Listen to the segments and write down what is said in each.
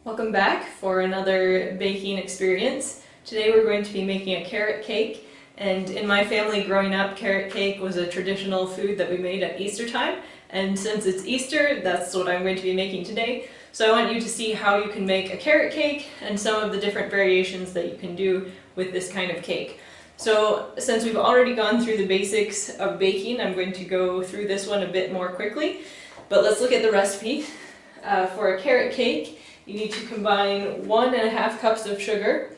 Welcome back for another baking experience. Today we're going to be making a carrot cake, and in my family growing up, carrot cake was a traditional food that we made at Easter time, and since it's Easter, that's what I'm going to be making today. So I want you to see how you can make a carrot cake and some of the different variations that you can do with this kind of cake. So since we've already gone through the basics of baking, I'm going to go through this one a bit more quickly, but let's look at the recipe. For a carrot cake, you need to combine 1.5 cups of sugar,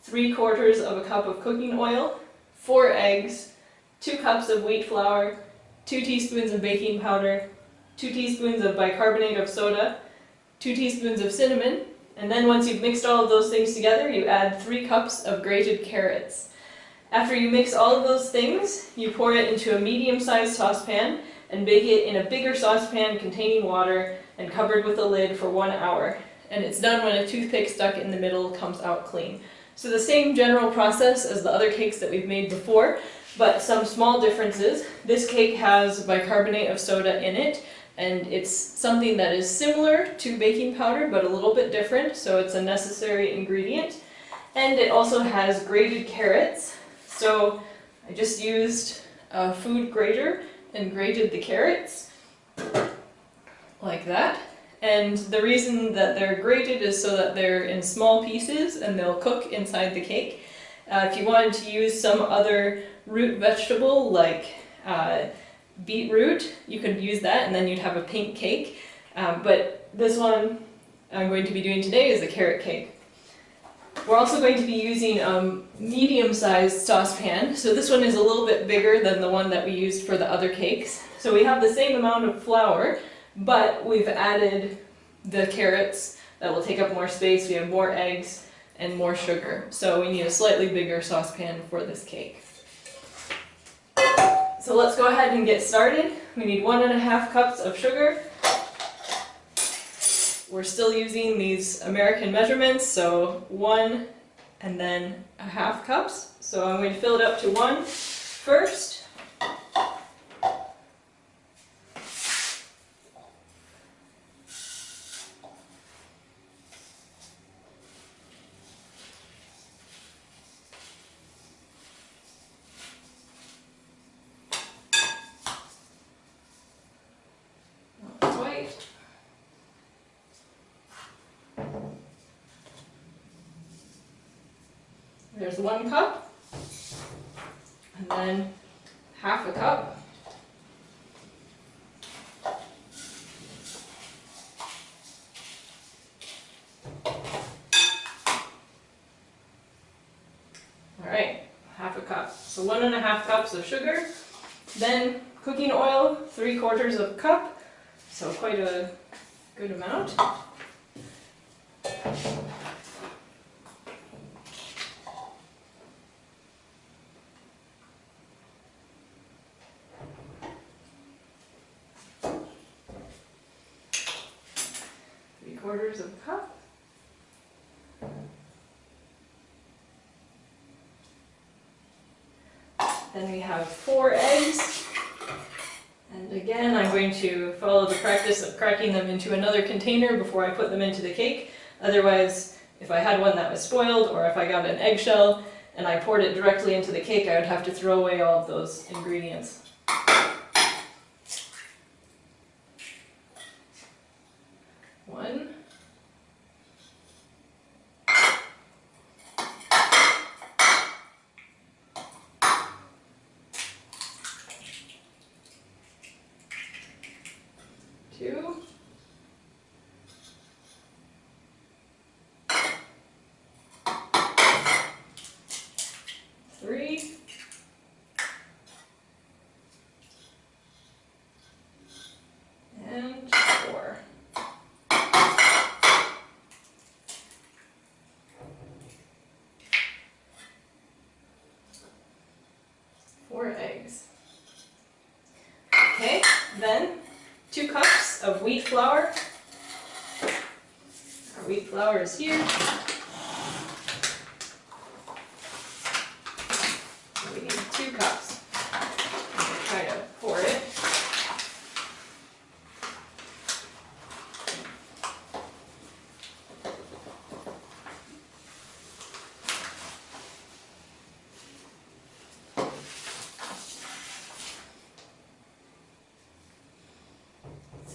3/4 of a cup of cooking oil, 4 eggs, 2 cups of wheat flour, 2 teaspoons of baking powder, 2 teaspoons of bicarbonate of soda, 2 teaspoons of cinnamon, and then once you've mixed all of those things together, you add 3 cups of grated carrots. After you mix all of those things, you pour it into a medium-sized saucepan and bake it in a bigger saucepan containing water and covered with a lid for 1 hour. And it's done when a toothpick stuck in the middle comes out clean. So the same general process as the other cakes that we've made before, but some small differences. This cake has bicarbonate of soda in it, and it's something that is similar to baking powder, but a little bit different, so it's a necessary ingredient. And it also has grated carrots, so I just used a food grater and grated the carrots, like that. And the reason that they're grated is so that they're in small pieces and they'll cook inside the cake. If you wanted to use some other root vegetable like beetroot, you could use that and then you'd have a pink cake. But this one I'm going to be doing today is a carrot cake. We're also going to be using a medium-sized saucepan, so this one is a little bit bigger than the one that we used for the other cakes. So we have the same amount of flour, but we've added the carrots that will take up more space, we have more eggs and more sugar. So we need a slightly bigger saucepan for this cake. So let's go ahead and get started. We need 1.5 cups of sugar. We're still using these American measurements, so 1 and then 1/2 cups. So I'm going to fill it up to 1 first. There's 1 cup, and then 1/2 cup. Alright, 1/2 cup. So 1.5 cups of sugar, then cooking oil, 3/4 of a cup, so quite a good amount. Quarters of a cup. Then we have 4 eggs. And again, I'm going to follow the practice of cracking them into another container before I put them into the cake. Otherwise, if I had one that was spoiled, or if I got an eggshell and I poured it directly into the cake, I would have to throw away all of those ingredients. 1. 2. 3. And 4. Four eggs. Okay, then 2 cups of wheat flour. Our wheat flour is here. We need 2 cups. I'm going to try to pour it.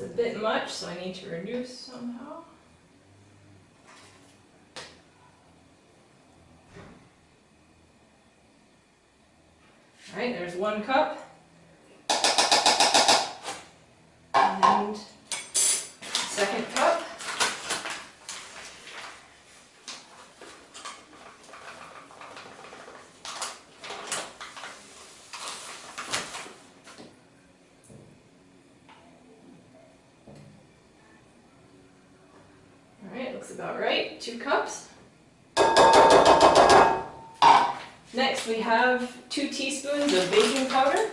It's a bit much, so I need to reduce somehow. Alright, there's 1 cup. And second cup. Alright, looks about right. 2 cups. Next we have 2 teaspoons of baking powder.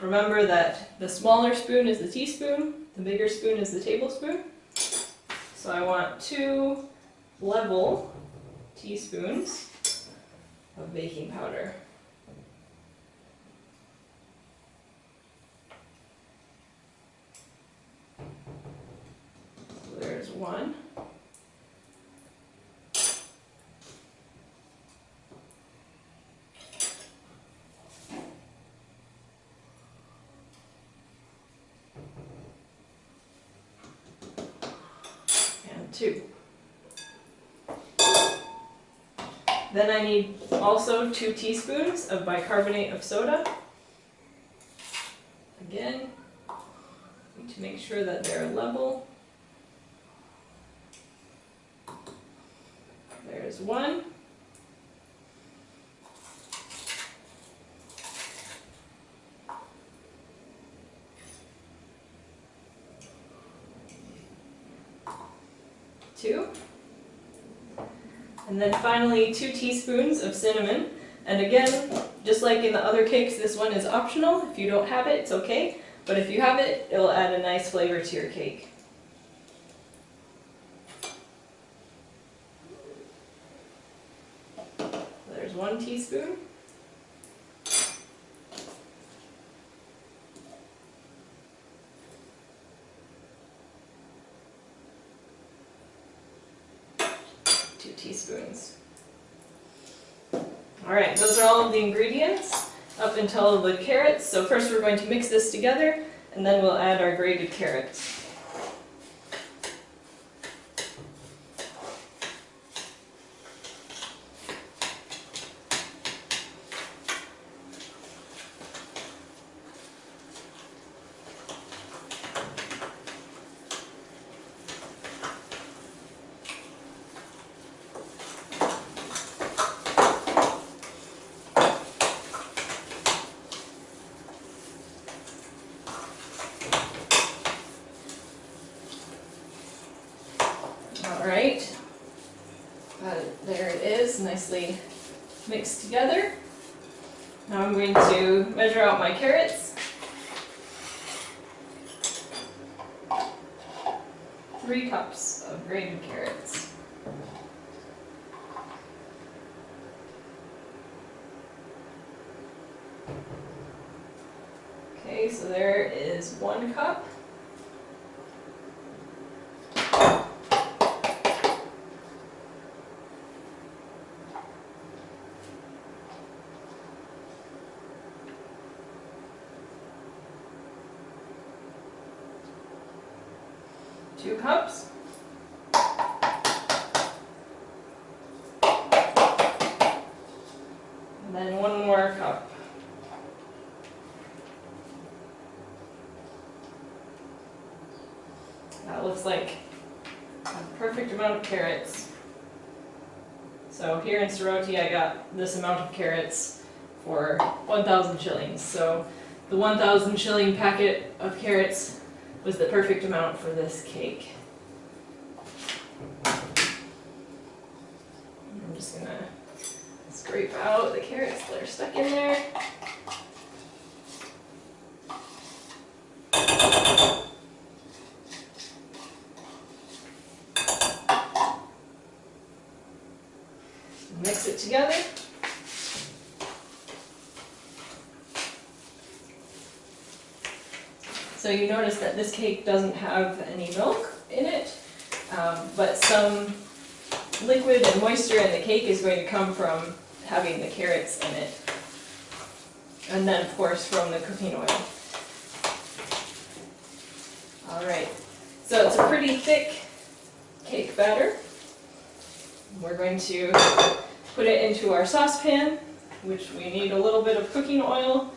Remember that the smaller spoon is the teaspoon, the bigger spoon is the tablespoon. So I want 2 level teaspoons of baking powder. So there's 1. And 2. Then I need also 2 teaspoons of bicarbonate of soda. Again, need to make sure that they're level. There's 1. Two. And then finally 2 teaspoons of cinnamon. And again, just like in the other cakes, this one is optional. If you don't have it, it's okay. But if you have it, it'll add a nice flavor to your cake. There's 1 teaspoon. Teaspoons. Alright, those are all of the ingredients up until the carrots. So first we're going to mix this together and then we'll add our grated carrots. Alright, there it is, nicely mixed together. Now I'm going to measure out my carrots. 3 cups of grated carrots. Okay, so there is 1 cup. Two cups. And then 1 more cup. That looks like a perfect amount of carrots. So here in Soroti I got this amount of carrots for 1,000 shillings. So the 1,000 shilling packet of carrots was the perfect amount for this cake. I'm just gonna scrape out the carrots that are stuck in there. Mix it together. So you notice that this cake doesn't have any milk in it, but some liquid and moisture in the cake is going to come from having the carrots in it. And then of course from the cooking oil. All right, so it's a pretty thick cake batter. We're going to put it into our saucepan, which we need a little bit of cooking oil,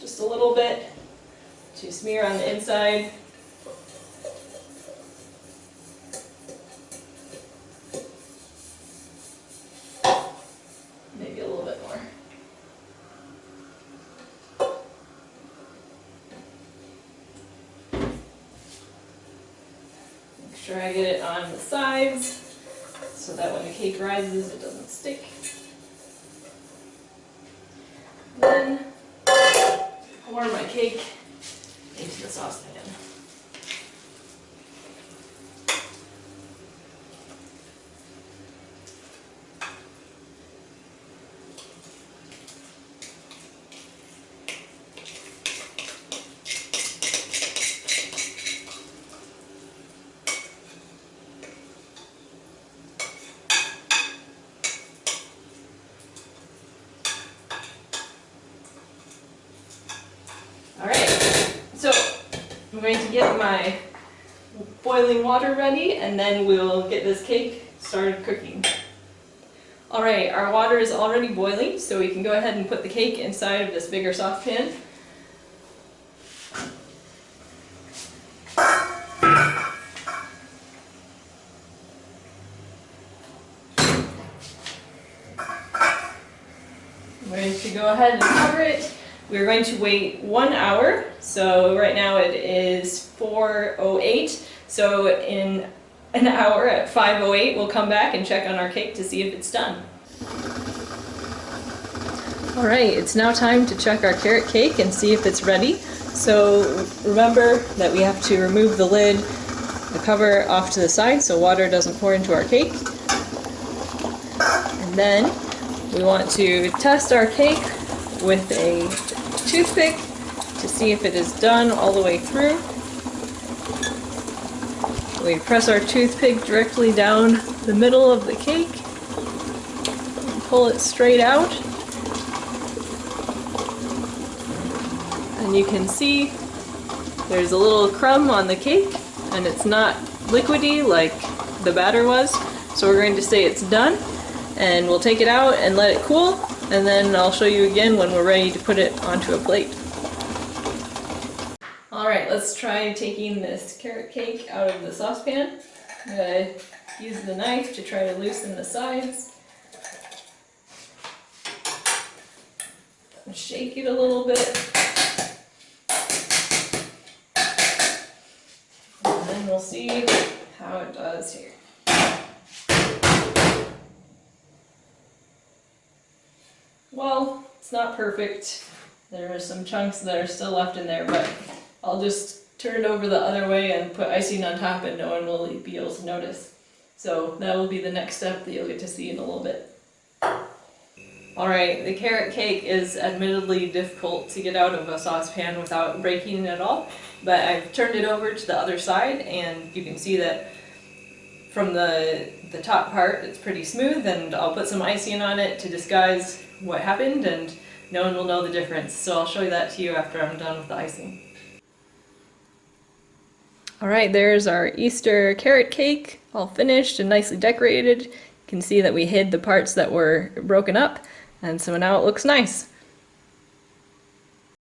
just a little bit to smear on the inside. Maybe a little bit more. Make sure I get it on the sides so that when the cake rises it doesn't stick. Then pour my cake into the saucepan. Alright, so I'm going to get my boiling water ready and then we'll get this cake started cooking. Alright, our water is already boiling, so we can go ahead and put the cake inside of this bigger saucepan. I'm going to go ahead and cover it. We're going to wait 1 hour, so right now it is 4:08, so in an hour at 5:08 we'll come back and check on our cake to see if it's done. Alright, it's now time to check our carrot cake and see if it's ready. So remember that we have to remove the lid, the cover off to the side so water doesn't pour into our cake. And then we want to test our cake with a toothpick to see if it is done all the way through. We press our toothpick directly down the middle of the cake and pull it straight out. And you can see there's a little crumb on the cake and it's not liquidy like the batter was. So we're going to say it's done and we'll take it out and let it cool. And then I'll show you again when we're ready to put it onto a plate. Alright, let's try taking this carrot cake out of the saucepan. I'm going to use the knife to try to loosen the sides. Shake it a little bit. And then we'll see how it does here. Well, it's not perfect. There are some chunks that are still left in there, but I'll just turn it over the other way and put icing on top and no one will be able to notice. So that will be the next step that you'll get to see in a little bit. Alright, the carrot cake is admittedly difficult to get out of a saucepan without breaking it at all, but I've turned it over to the other side and you can see that from the top part it's pretty smooth, and I'll put some icing on it to disguise what happened and no one will know the difference. So I'll show you that to you after I'm done with the icing. Alright, there's our Easter carrot cake, all finished and nicely decorated. You can see that we hid the parts that were broken up, and so now it looks nice.